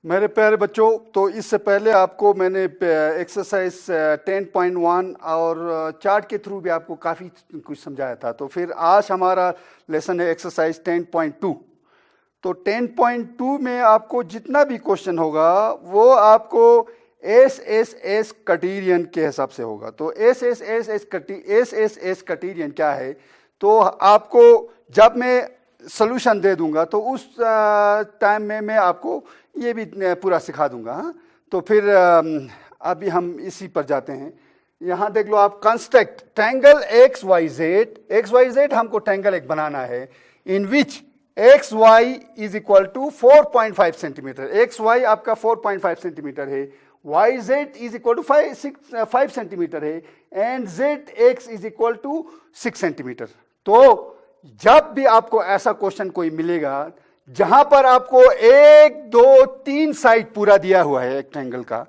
मेरे प्यारे बच्चों, तो इससे पहले आपको मैंने एक्सरसाइज 10.1 और चार्ट के थ्रू भी आपको काफ़ी कुछ समझाया था। तो फिर आज हमारा लेसन है एक्सरसाइज 10.2। तो 10.2 में आपको जितना भी क्वेश्चन होगा वो आपको एस क्राइटेरियन के हिसाब से होगा। तो एस क्राइटेरियन क्या है, तो आपको जब मैं सोल्यूशन दे दूंगा तो उस टाइम में मैं आपको ये भी पूरा सिखा दूंगा। हाँ, तो फिर अभी हम इसी पर जाते हैं। यहाँ देख लो आप, construct triangle X Y Z हमको ट्रायंगल एक बनाना है in which X Y is equal to 4.5 centimetre. X Y आपका 4.5 सेंटीमीटर है, Y Z is equal to 5 centimetre है, and Z X is equal to 6 centimetre. तो जब भी आपको ऐसा क्वेश्चन कोई मिलेगा जहां पर आपको 1, 2, 3 साइड पूरा दिया हुआ है एक ट्रायंगल का,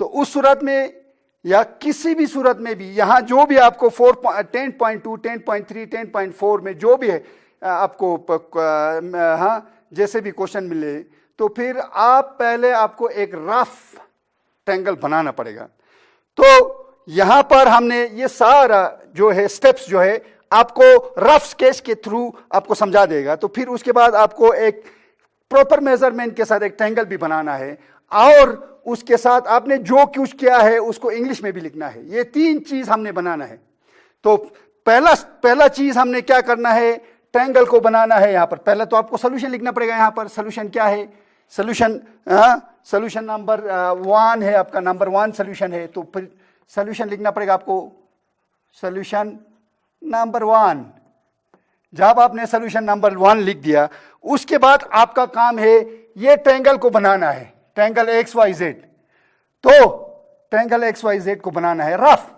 तो उस सूरत में या किसी भी सूरत में भी यहां जो भी आपको 10.2, 10.3, 10.4 में जो भी है आपको हाँ जैसे भी क्वेश्चन मिले, तो फिर आप पहले आपको एक रफ ट्रायंगल बनाना पड़ेगा। तो यहां पर हमने ये सारा जो है स्टेप्स जो है आपको रफ स्केच के थ्रू आपको समझा देगा। तो फिर उसके बाद आपको एक प्रॉपर मेजरमेंट के साथ एक ट्रायंगल भी बनाना है, और उसके साथ आपने जो कुछ किया है उसको इंग्लिश में भी लिखना है। ये 3 चीज हमने बनाना है। तो पहला चीज हमने क्या करना है, ट्रायंगल को बनाना है। यहां पर पहले तो आपको सोल्यूशन लिखना पड़ेगा। यहां पर सोल्यूशन क्या है, सोल्यूशन नंबर 1 है आपका, नंबर 1 सोल्यूशन है। तो फिर सोल्यूशन लिखना पड़ेगा आपको, सोल्यूशन नंबर 1। जब आपने सोल्यूशन नंबर 1 लिख दिया, उसके बाद आपका काम है ये ट्रायंगल को बनाना है, ट्रायंगल एक्स वाई जेड। तो ट्रायंगल एक्स वाई जेड को बनाना है रफ।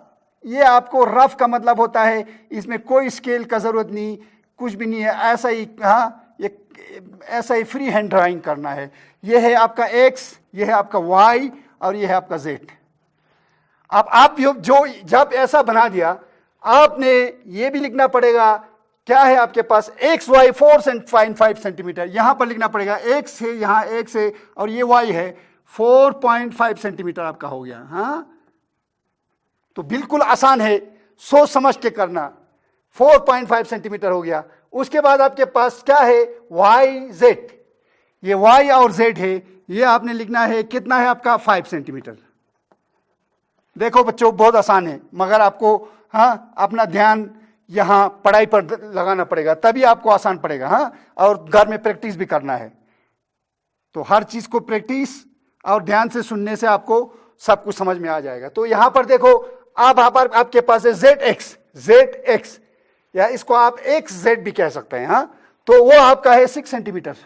ये आपको रफ का मतलब होता है इसमें कोई स्केल का जरूरत नहीं, कुछ भी नहीं है, ऐसा ही ऐसा ही फ्री हैंड ड्राइंग करना है। ये है आपका एक्स, ये है आपका वाई, और ये है आपका जेड। अब आप जो जब ऐसा बना दिया, आपने ये भी लिखना पड़ेगा क्या है आपके पास, एक्स वाई 4.5 सेंटीमीटर यहां पर लिखना पड़ेगा। एक्स है, यहां एक्स है, और ये वाई है, 4.5 सेंटीमीटर आपका हो गया। हाँ, तो बिल्कुल आसान है, सोच समझ के करना। 4.5 सेंटीमीटर हो गया। उसके बाद आपके पास क्या है, वाई जेड। ये वाई और जेड है, ये आपने लिखना है, कितना है आपका, 5 सेंटीमीटर। देखो बच्चों, बहुत आसान है, मगर आपको हाँ अपना ध्यान यहां पढ़ाई पर लगाना पड़ेगा, तभी आपको आसान पड़ेगा। हाँ, और घर में प्रैक्टिस भी करना है। तो हर चीज को प्रैक्टिस और ध्यान से सुनने से आपको सब कुछ समझ में आ जाएगा। तो यहां पर देखो, आप आपके पास है जेड एक्स, या इसको आप एक्स जेड भी कह सकते हैं। हाँ, तो वो आपका है 6 सेंटीमीटर।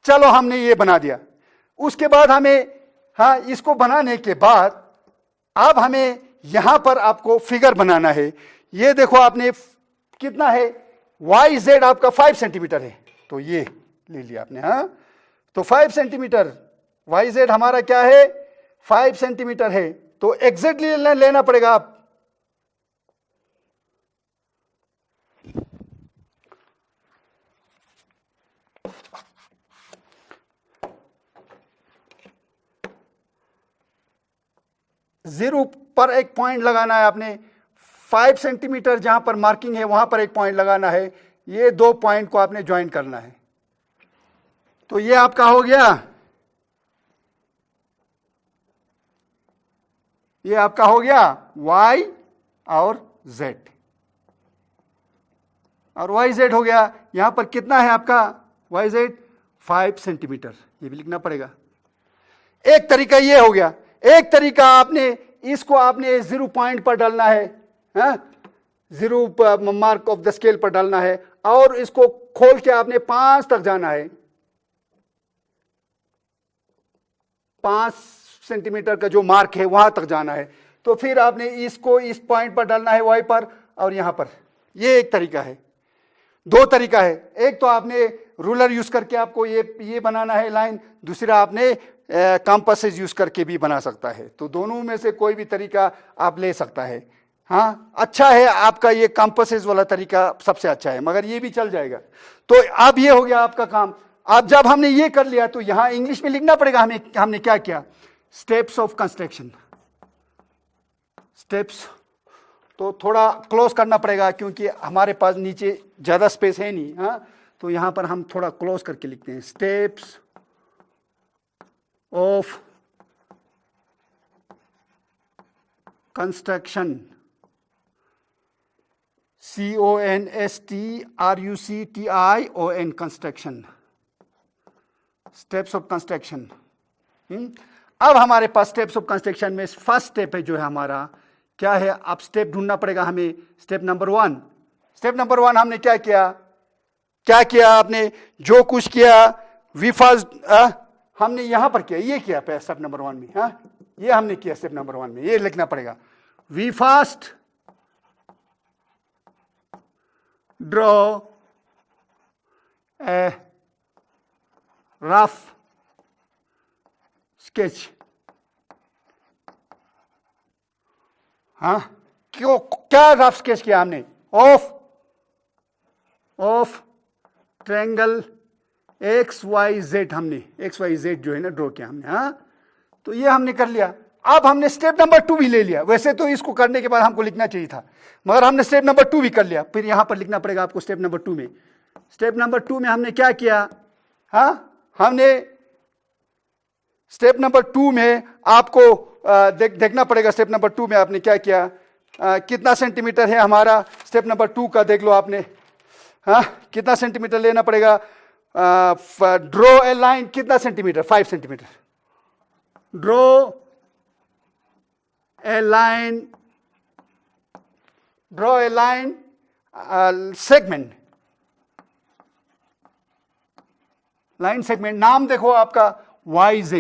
चलो, हमने ये बना दिया। उसके बाद हमें हाँ इसको बनाने के बाद अब हमें यहां पर आपको फिगर बनाना है। ये देखो, आपने कितना है, वाई जेड आपका 5 सेंटीमीटर है, तो ये ले लिया आपने। हाँ, तो 5 सेंटीमीटर वाई जेड हमारा क्या है, 5 सेंटीमीटर है। तो एग्जैक्टली लेना पड़ेगा आप। जीरो पर एक पॉइंट लगाना है आपने। 5 सेंटीमीटर जहां पर मार्किंग है वहां पर एक पॉइंट लगाना है। ये 2 पॉइंट को आपने ज्वाइन करना है। तो ये आपका हो गया, ये आपका हो गया y और z, और y z हो गया। यहां पर कितना है आपका y z, 5 सेंटीमीटर। ये भी लिखना पड़ेगा। एक तरीका ये हो गया। एक तरीका आपने इसको आपने 0 पॉइंट पर डालना है, 0 मार्क ऑफ द स्केल पर डालना है, और इसको खोल के आपने 5 तक जाना है। 5 सेंटीमीटर का जो मार्क है वहां तक जाना है। तो फिर आपने इसको इस पॉइंट पर डालना है, वाई पर, और यहां पर। ये एक तरीका है। 2 तरीका है। एक तो आपने रूलर यूज करके आपको ये बनाना है लाइन, दूसरा आपने कंपासेस यूज करके भी बना सकता है। तो दोनों में से कोई भी तरीका आप ले सकता है। हाँ, अच्छा है आपका ये कंपासेस वाला तरीका सबसे अच्छा है, मगर ये भी चल जाएगा। तो अब ये हो गया आपका काम। अब जब हमने ये कर लिया तो यहां इंग्लिश में लिखना पड़ेगा हमें, हमने क्या किया, स्टेप्स ऑफ कंस्ट्रक्शन, स्टेप्स। तो थोड़ा क्लोज करना पड़ेगा क्योंकि हमारे पास नीचे ज्यादा स्पेस है नहीं, हाँ, तो यहां पर हम थोड़ा क्लोज करके लिखते हैं, steps of construction, CONSTRUCTION, construction, steps of construction. अब हमारे पास स्टेप्स ऑफ कंस्ट्रक्शन में फर्स्ट स्टेप है जो है हमारा, क्या है, अब स्टेप ढूंढना पड़ेगा हमें, स्टेप नंबर 1। स्टेप नंबर 1 हमने क्या किया, क्या किया आपने, जो कुछ किया वी फर्स्ट, हमने यहां पर किया, ये किया स्टेप नंबर 1 में, हाँ, ये हमने किया स्टेप नंबर 1 में, ये लिखना पड़ेगा, we first draw a rough sketch, हाँ, क्यों, क्या रफ स्केच किया हमने, ऑफ ट्रायंगल XYZ, हमने XYZ जो है ना ड्रॉ किया हमने, हाँ, तो ये हमने कर लिया। अब हमने स्टेप नंबर 2 भी ले लिया, वैसे तो इसको करने के बाद हमको लिखना चाहिए था, मगर हमने स्टेप नंबर 2 भी कर लिया, फिर यहां पर लिखना पड़ेगा आपको स्टेप नंबर 2 में। स्टेप नंबर 2 में हमने क्या किया, हाँ, हमने स्टेप नंबर 2 में आपको देखना पड़ेगा, स्टेप नंबर 2 में आपने क्या किया, कितना सेंटीमीटर है हमारा, स्टेप नंबर 2 का देख लो आपने, हाँ, कितना सेंटीमीटर लेना पड़ेगा, ड्रॉ ए लाइन, कितना centimetre, 5 centimetre, draw a line, draw a line segment, line segment, नाम देखो आपका YZ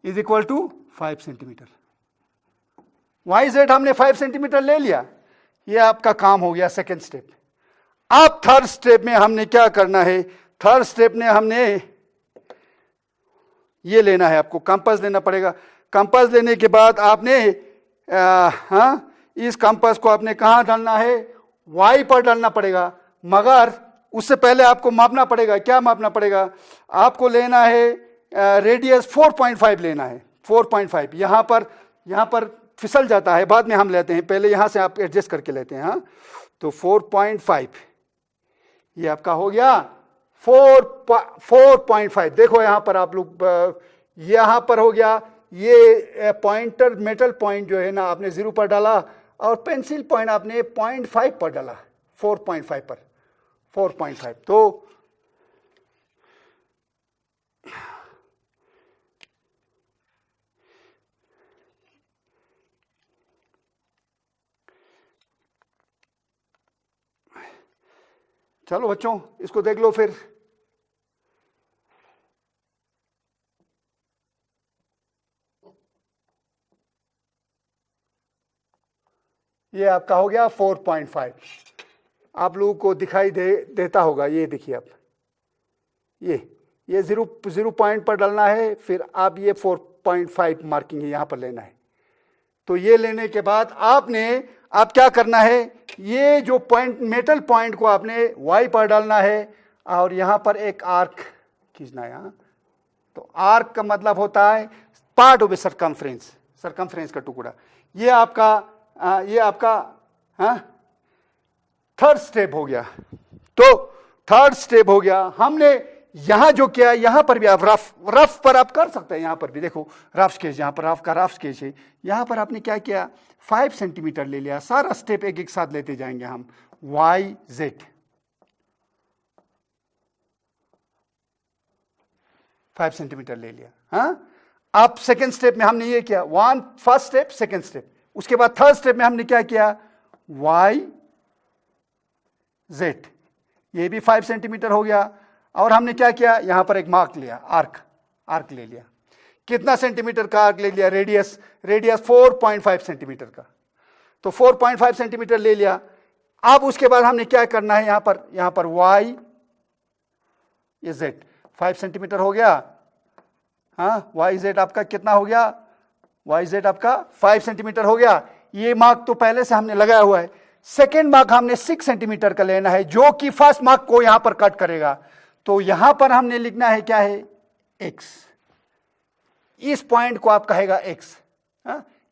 is equal to 5 centimetre, YZ हमने 5 सेंटीमीटर ले लिया, ये आपका काम हो गया सेकेंड स्टेप। अब थर्ड स्टेप में हमने क्या करना है, थर्ड स्टेप में हमने ये लेना है, आपको कंपास लेना पड़ेगा, कंपास लेने के बाद आपने हाँ, इस कंपास को आपने कहां डालना है, Y पर डालना पड़ेगा, मगर उससे पहले आपको मापना पड़ेगा, क्या मापना पड़ेगा, आपको लेना है रेडियस 4.5 लेना है, 4.5, यहां पर फिसल जाता है, बाद में हम लेते हैं, पहले यहां से आप एडजस्ट करके लेते हैं, हाँ, तो 4.5 ये आपका हो गया 4.5। देखो यहां पर आप लोग, यहां पर हो गया, ये पॉइंटर मेटल पॉइंट जो है ना आपने 0 पर डाला और पेंसिल पॉइंट आपने 0.5 पर डाला, 4.5 पर, 4.5, तो चलो बच्चों इसको देख लो फिर, ये आपका हो गया 4.5, आप लोगों को दिखाई देता होगा, ये देखिए आप, ये 0 पॉइंट पर डालना है, फिर आप ये 4.5 मार्किंग है यहां पर लेना है। तो ये लेने के बाद आपने आप क्या करना है, ये जो पॉइंट मेटल पॉइंट को आपने Y पर डालना है और यहां पर एक आर्क खींचना है, यहां, तो आर्क का मतलब होता है part of A circumference, circumference का टुकड़ा, ये आपका थर्ड स्टेप हो गया। तो थर्ड स्टेप हो गया, हमने यहां जो किया, यहां पर भी आप रफ पर आप कर सकते हैं, यहां पर भी देखो रफ स्केच, यहां पर आपका रफ स्केच है, यहां पर आपने क्या किया 5 सेंटीमीटर ले लिया, सारा स्टेप एक एक साथ लेते जाएंगे हम, YZ 5 सेंटीमीटर ले लिया, हाँ। अब सेकेंड स्टेप में हमने ये किया, फर्स्ट स्टेप सेकेंड स्टेप, उसके बाद थर्ड स्टेप में हमने क्या किया YZ, ये भी 5 सेंटीमीटर हो गया, और हमने क्या किया, यहां पर एक मार्क लिया, आर्क ले लिया, कितना सेंटीमीटर का आर्क ले लिया, रेडियस 4.5 सेंटीमीटर का, तो 4.5 सेंटीमीटर ले लिया। अब उसके बाद हमने क्या करना है, यहां पर YZ 5 सेंटीमीटर हो गया, हाँ, YZ आपका कितना हो गया, YZ आपका 5 सेंटीमीटर हो गया, ये मार्क तो पहले से हमने लगाया हुआ है। सेकेंड मार्क हमने 6 सेंटीमीटर का लेना है, जो कि फर्स्ट मार्क को यहां पर कट करेगा, तो यहां पर हमने लिखना है क्या है, x। इस पॉइंट को आप कहेगा x।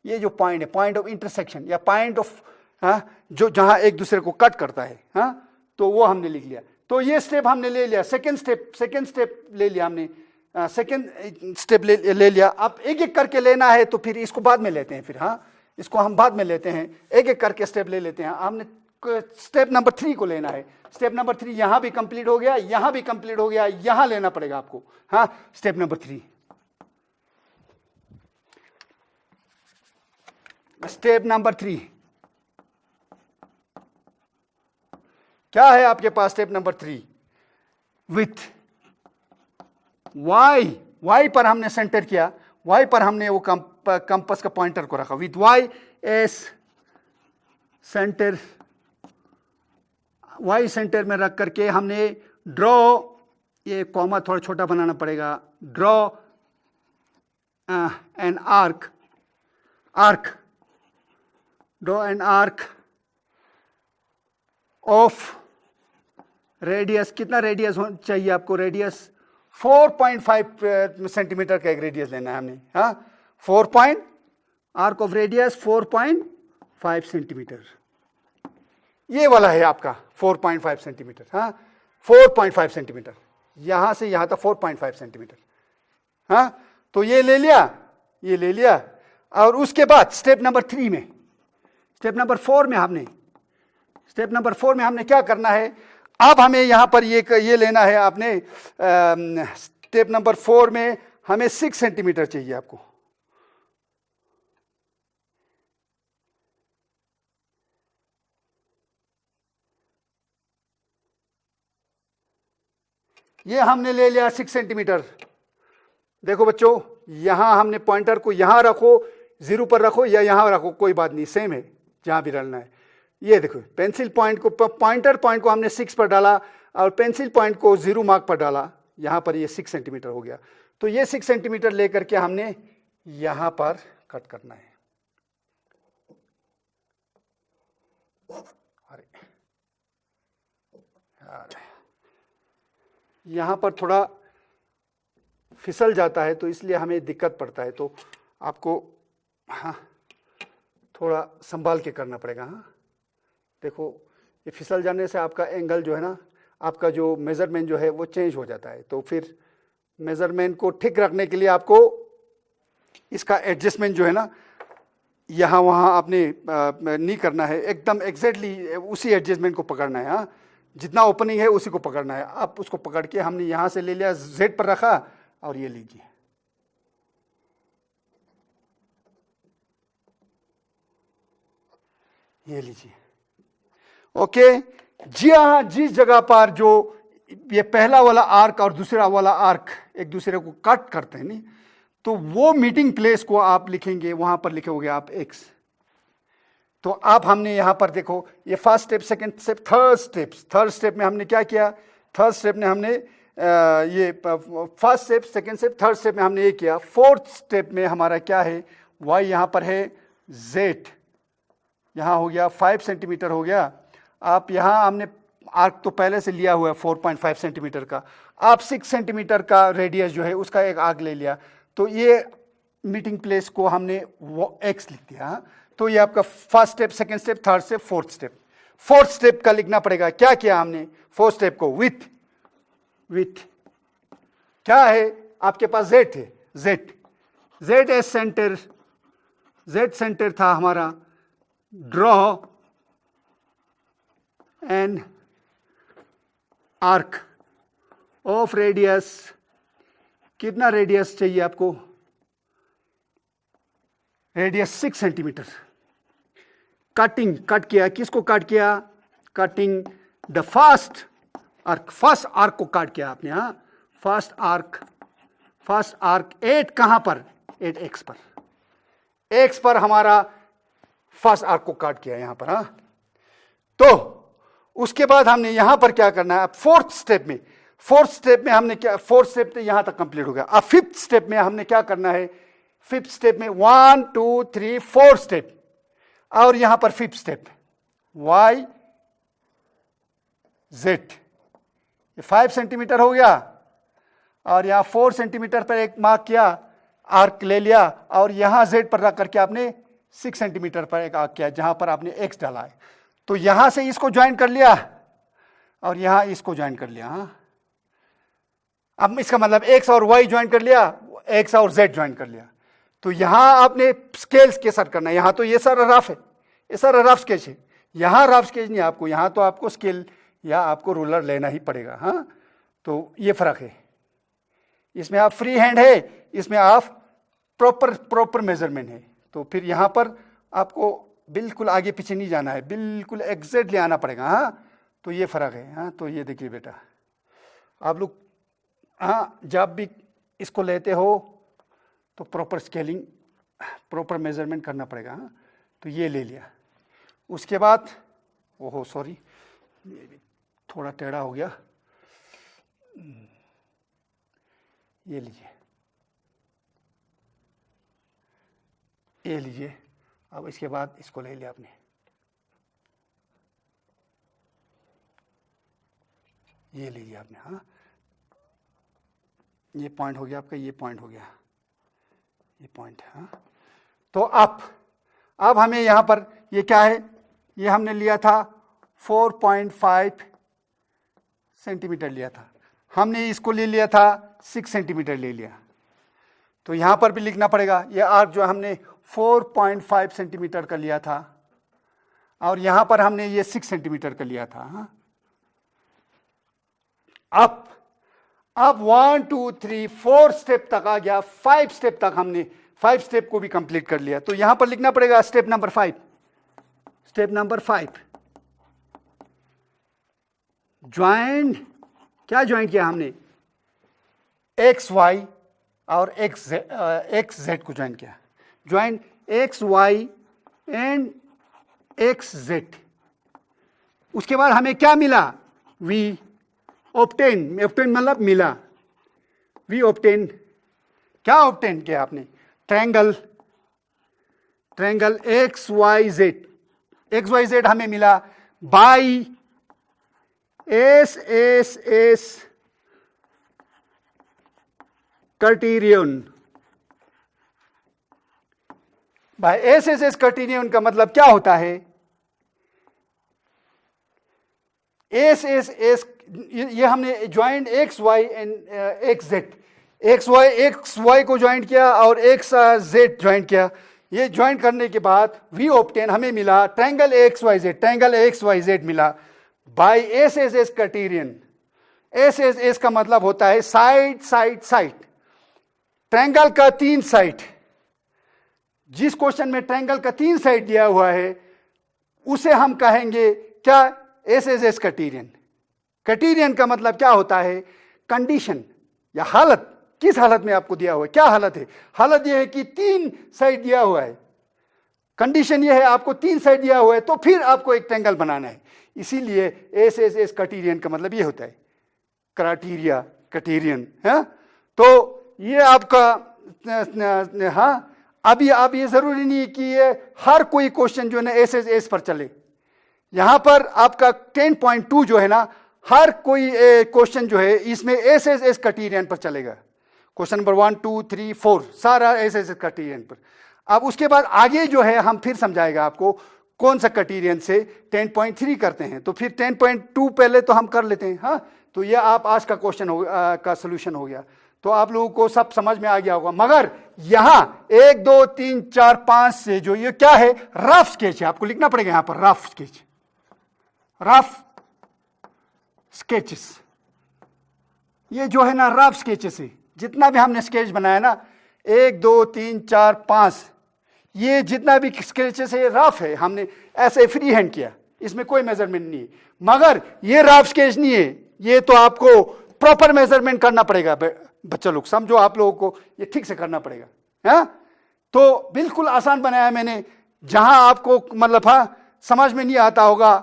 ये जो पॉइंट है, पॉइंट ऑफ इंटरसेक्शन या पॉइंट ऑफ जो जहां एक दूसरे को कट करता है, तो वो हमने लिख लिया। तो ये स्टेप हमने ले लिया, सेकेंड स्टेप ले लिया हमने, सेकेंड स्टेप ले लिया। अब एक एक करके लेना है तो फिर इसको बाद में लेते हैं, फिर इसको हम बाद में लेते हैं, एक एक करके स्टेप ले लेते हैं। हमने स्टेप नंबर 3 को लेना है। स्टेप नंबर 3 यहां भी कंप्लीट हो गया, यहां भी कंप्लीट हो गया, यहां लेना पड़ेगा आपको। स्टेप नंबर 3, स्टेप नंबर 3 क्या है आपके पास? स्टेप नंबर 3 विथ y पर हमने सेंटर किया, y पर हमने वो कंपास का पॉइंटर को रखा, with y S centre, y centre में रख करके हमने ड्रॉ, ये कॉमा थोड़ा छोटा बनाना पड़ेगा, draw an arc, draw an arc of radius, कितना रेडियस चाहिए आपको? रेडियस 4.5 सेंटीमीटर का एक रेडियस लेना है हमने। आर्क ऑफ रेडियस 4.5 सेंटीमीटर, ये वाला है आपका 4.5 सेंटीमीटर। 4.5 सेंटीमीटर, यहां से यहां तक 4.5 सेंटीमीटर। तो ये ले लिया, और उसके बाद स्टेप नंबर 4 में हमने क्या करना है? अब हमें यहां पर ये लेना है आपने, स्टेप नंबर 4 में हमें 6 सेंटीमीटर चाहिए आपको। ये हमने ले लिया 6 सेंटीमीटर। देखो बच्चों, यहां हमने पॉइंटर को यहां रखो, 0 पर रखो या यहां रखो, कोई बात नहीं, सेम है जहां भी डालना है। ये देखो, पेंसिल पॉइंट को, पॉइंटर पॉइंट को हमने 6 पर डाला और पेंसिल पॉइंट को 0 मार्क पर डाला, यहां पर ये 6 सेंटीमीटर हो गया। तो ये 6 सेंटीमीटर लेकर के हमने यहां पर कट करना है। यहां पर थोड़ा फिसल जाता है तो इसलिए हमें दिक्कत पड़ता है, तो आपको थोड़ा संभाल के करना पड़ेगा। देखो, ये फिसल जाने से आपका एंगल जो है ना, आपका जो मेजरमेंट जो है वो चेंज हो जाता है। तो फिर मेजरमेंट को ठीक रखने के लिए आपको इसका एडजस्टमेंट जो है ना, यहाँ वहाँ आपने नहीं करना है, एकदम एग्जैक्टली उसी एडजस्टमेंट को पकड़ना है। जितना ओपनिंग है उसी को पकड़ना है। आप उसको पकड़ के, हमने यहाँ से ले लिया, जेड पर रखा, और ये लीजिए, ये लीजिए। ओके जी हाँ, जिस जगह पर जो ये पहला वाला आर्क और दूसरा वाला आर्क एक दूसरे को कट करते हैं नहीं, तो वो मीटिंग प्लेस को आप लिखेंगे, वहां पर लिखोगे आप x। तो आप हमने यहां पर देखो, ये first step, second step, third step में हमने क्या किया? थर्ड स्टेप में हमने ये first step, second step, third step में हमने ये किया। फोर्थ स्टेप में हमारा क्या है? y यहां पर है, z यहां हो गया 5 सेंटीमीटर हो गया। आप यहां, हमने आर्क तो पहले से लिया हुआ है 4.5 सेंटीमीटर का, आप 6 सेंटीमीटर का रेडियस जो है उसका एक आर्क ले लिया, तो ये मीटिंग प्लेस को हमने वो x लिख दिया। तो ये आपका first step, second step, third step, fourth step. Fourth step का लिखना पड़ेगा, क्या किया हमने? फोर्थ स्टेप को विथ क्या है आपके पास? z थे, z S centre, z centre था हमारा। Draw an arc of radius, कितना रेडियस चाहिए आपको? Radius 6 centimetre. कट किया, किसको कट किया? कटिंग द फर्स्ट आर्क को काट किया आपने। फर्स्ट आर्क 8 कहां पर? 8 x पर, x पर हमारा फर्स्ट आर्क को काट किया यहां पर। तो उसके बाद हमने यहां पर क्या करना है? फोर्थ स्टेप में हमने क्या? फोर्थ स्टेप तो यहां तक कंप्लीट हो गया। अब फिफ्थ स्टेप में हमने क्या करना है? फिफ्थ स्टेप में 1 2 3 4 स्टेप, और यहां पर फिफ्थ स्टेप y z, ये 5 सेंटीमीटर हो गया, और यहाँ 4 सेंटीमीटर पर एक मार्क किया, आर्क ले लिया, और यहाँ Z पर रख करके आपने 6 सेंटीमीटर पर एक आर्क किया जहां पर आपने X डाला है। तो यहां से इसको ज्वाइन कर लिया और यहां इसको ज्वाइन कर लिया। हाँ, अब इसका मतलब X और Y ज्वाइन कर लिया, X और Z ज्वाइन कर लिया। तो यहां आपने स्केल्स के साथ करना है। यहां तो ये सारा रफ है, ये सारा रफ स्केच है, यहां रफ स्केच नहीं आपको, यहां तो आपको स्केल या आपको रूलर लेना ही पड़ेगा। हाँ, तो ये फर्क है, इसमें आप फ्री हैंड है, इसमें आप प्रॉपर मेजरमेंट है। तो फिर यहां पर आपको बिल्कुल आगे पीछे नहीं जाना है, बिल्कुल एग्जैक्टली आना पड़ेगा। हाँ, तो ये फर्क है। हाँ, तो ये देखिए बेटा, आप लोग हाँ जब भी इसको लेते हो तो प्रॉपर स्केलिंग, प्रॉपर मेजरमेंट करना पड़ेगा। हाँ, तो ये ले लिया। उसके बाद ओहो सॉरी, ये भी थोड़ा टेढ़ा हो गया, ये लीजिए, ये लीजिए। अब इसके बाद इसको ले लिया आपने, ये लीजिए आपने। हाँ, ये पॉइंट हो गया आपका, ये पॉइंट हो गया, ये पॉइंट। हाँ, तो अब हमें यहां पर ये क्या है, ये हमने लिया था 4.5 सेंटीमीटर लिया था, हमने इसको ले लिया था 6 सेंटीमीटर ले लिया। तो यहां पर भी लिखना पड़ेगा, ये आर्क जो हमने 4.5 सेंटीमीटर का लिया था और यहां पर हमने ये 6 सेंटीमीटर का लिया था। हाँ, अब 1 2 3 4 स्टेप तक आ गया, 5 स्टेप तक हमने 5 स्टेप को भी कंप्लीट कर लिया। तो यहां पर लिखना पड़ेगा step number 5, step number 5 join, क्या ज्वाइन किया हमने, एक्स वाई और एक्स जेड को ज्वाइन किया, join X Y and X Z. उसके बाद हमें क्या मिला, वी ऑब्टेन, ऑब्टेन मतलब मिला, वी ऑब्टेन, क्या ऑब्टेन किया आपने, triangle, triangle X Y Z, X Y Z हमें मिला by S S S criterion. By S S S criterion का मतलब क्या होता है, एस एस एस, ये हमने joint X Y and X Z, X Y को ज्वाइंट किया और एक्स जेड ज्वाइंट किया। ये ज्वाइंट करने के बाद वी ऑब्टेन, हमें मिला triangle X Y Z, triangle X Y Z मिला by S S S criterion. S S S का मतलब होता है साइड साइड साइड, ट्रायंगल का 3 साइड। जिस क्वेश्चन में ट्रायंगल का 3 साइड दिया हुआ है उसे हम कहेंगे क्या, S S S criterion. Criterion का मतलब क्या होता है, कंडीशन या हालत, किस हालत में आपको दिया हुआ है, क्या हालत है, हालत यह है कि 3 साइड दिया हुआ है, कंडीशन यह है आपको 3 साइड दिया हुआ है, तो फिर आपको एक ट्रायंगल बनाना है। इसीलिए एस एस एस क्राइटेरियन का मतलब यह होता है, क्राइटेरिया क्राइटेरियन है। तो ये आपका हाँ, अभी आप ये जरूरी नहीं है कि ये हर कोई क्वेश्चन जो है ना एस एस एस पर चले। यहां पर आपका 10.2 जो है ना, हर कोई क्वेश्चन जो है इसमें एस एस एस क्राइटेरियन पर चलेगा। क्वेश्चन नंबर 1 2 3 4 सारा एस एस एस क्राइटेरियन पर। अब उसके बाद आगे जो है हम फिर समझाएगा आपको कौन सा क्राइटेरियन से 10.3 करते हैं। तो फिर 10.2 पहले तो हम कर लेते हैं। हाँ, तो ये आप आज का क्वेश्चन का सोल्यूशन हो गया। तो आप लोगों को सब समझ में आ गया होगा। मगर यहां 1 2 3 4 5 से जो ये क्या है, रफ स्केच है, आपको लिखना पड़ेगा यहां पर रफ स्केच, रफ स्केचेस। ये जो है ना रफ स्केचेस है, जितना भी हमने स्केच बनाया ना 1 2 3 4 5, ये जितना भी स्केचेस है रफ है, हमने ऐसे फ्री हैंड किया, इसमें कोई मेजरमेंट नहीं है। मगर ये रफ स्केच नहीं है, ये तो आपको प्रॉपर मेजरमेंट करना पड़ेगा बच्चा लोग, समझो आप लोगों को ये ठीक से करना पड़ेगा। है तो बिल्कुल आसान बनाया मैंने। जहां आपको मतलब हाँ समझ में नहीं आता होगा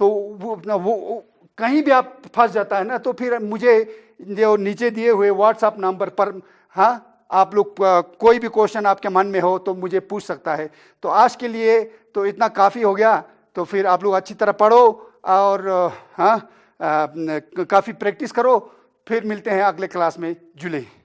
तो वो कहीं भी आप फंस जाता है ना, तो फिर मुझे जो नीचे दिए हुए व्हाट्सएप नंबर पर हाँ आप लोग कोई भी क्वेश्चन आपके मन में हो तो मुझे पूछ सकता है। तो आज के लिए तो इतना काफ़ी हो गया। तो फिर आप लोग अच्छी तरह पढ़ो और हाँ काफ़ी प्रैक्टिस करो। फिर मिलते हैं अगले क्लास में जुले।